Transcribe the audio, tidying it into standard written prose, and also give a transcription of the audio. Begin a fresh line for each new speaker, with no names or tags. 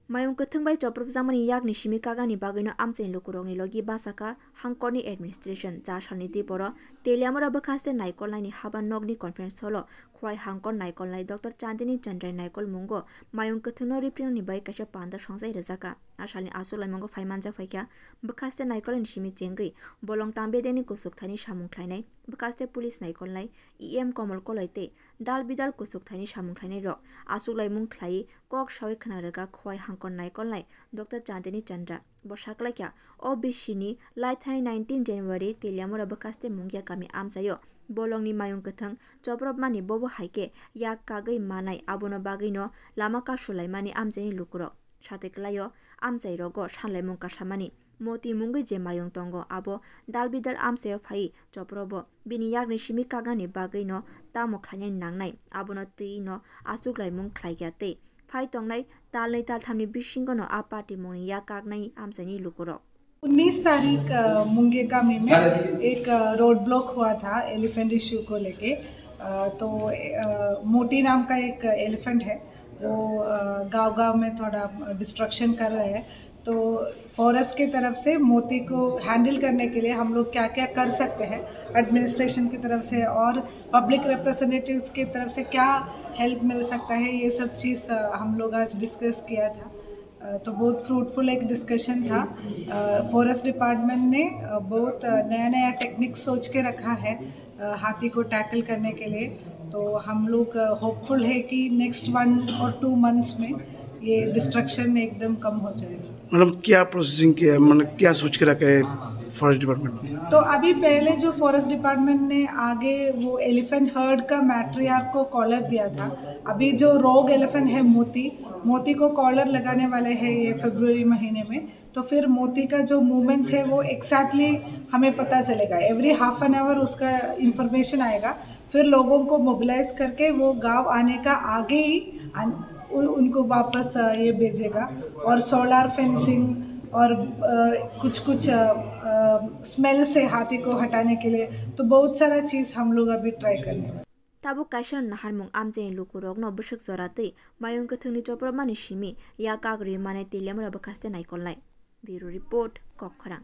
Mayung Kathungbai Choprop Zamani Yak Nishimi Kagani Bagino Amsen Lukuroni Logi Basaka, Hankoni Administration, Jashalni Diporo, Teliamora Bakaste Naikol Lani Haban Nogni Conference Solo, Kwai Hankon Naikol Lai Dr. Chandini Chandra Naikol Mungo, Mayung Kathuno Ripini Bai Kasha Panda Shonsa Rezaka, Ashali Asula Mungo Faimanja Faika, Bakaste Naikol Nishimi Jengi, Bolong Tambe Deni Kusuk Tani Shamung Klane, Bakaste Police Naikol Lai, EM Komol Koloite, Dal Bidal Kusuk Tani Shamung Klane Ro, Asulai Mung Klai, Kok Shawi Kanaraga, Kwai Hankon Naikol Lai, Dr. Chandini Chandra, Boshakla Kya, O Bishini, Lai Thai 19 January, Teliamora Bakaste Mungia Kami Amsayo, Bolong ni Mayung Kathang, Choprop Mani Bobo Haike, Yak Kagai Manai, Abono Bagino, Lamaka Shulai Mani Amjani Lukuro, Shateklayo, Amzai Rogo, Shanlai Munka Shamani, Moti Mungi Je Mayung Tongo, Abo, Dalbidal Amsayo Fai, Choprobo, Bini Yak Nishimi Kagani Bagino, Tamo Klanyan Nangnai, Abono Tino, Asuklai Mung Klaigate. Phai tongnai talnai tal thamni bishingono apati moni या कागनाई आमसनी लुकुरो
19 तारीख मुंगेका में एक road block हुआ था elephant issue को लेके। तो मोटी नाम का एक एलिफेंट है, वो गांव-गांव में थोड़ा डिस्ट्रक्शन कर रहे हैं। तो फॉरेस्ट की तरफ से मोती को हैंडल करने के लिए हम लोग क्या क्या कर सकते हैं, एडमिनिस्ट्रेशन की तरफ से और पब्लिक रिप्रेजेंटेटिव्स की तरफ से क्या हेल्प मिल सकता है, ये सब चीज़ हम लोग आज डिस्कस किया था। तो बहुत फ्रूटफुल एक डिस्कशन था। फॉरेस्ट डिपार्टमेंट ने बहुत नया नया टेक्निक सोच के रखा है हाथी को टैकल करने के लिए। तो हम लोग होपफुल है कि नेक्स्ट 1 और 2 मंथ्स में ये डिस्ट्रक्शन एकदम कम हो जाएगा।
मतलब क्या प्रोसेसिंग किया, मतलब क्या सोच के रखा है फॉरेस्ट डिपार्टमेंट ने?
तो अभी पहले जो फॉरेस्ट डिपार्टमेंट ने आगे वो एलिफेंट हर्ड का मैट्रियार्क को कॉलर दिया था। अभी जो रोग एलिफेंट है मोती को कॉलर लगाने वाले हैं ये फरवरी महीने में। तो फिर मोती का जो मूवमेंट्स है वो एक्जैक्टली हमें पता चलेगा। एवरी हाफ एन आवर उसका इंफॉर्मेशन आएगा। फिर लोगों को मोबिलाइज करके वो गांव आने का आगे ही उनको वापस ये भेजेगा। और सोलर फेंसिंग और कुछ स्मेल से हाथी को हटाने के लिए तो बहुत सारा चीज़ हम लोग अभी ट्राई करने वाले।
Tabu Kashan Naharmung Amze Lukurog no Bushuk Zorate, Mayung Kathuni Chopra Manishimi, Ya Kagri Mane Tiliam Rabakaste Naikolai. Bureau Report, Kokra.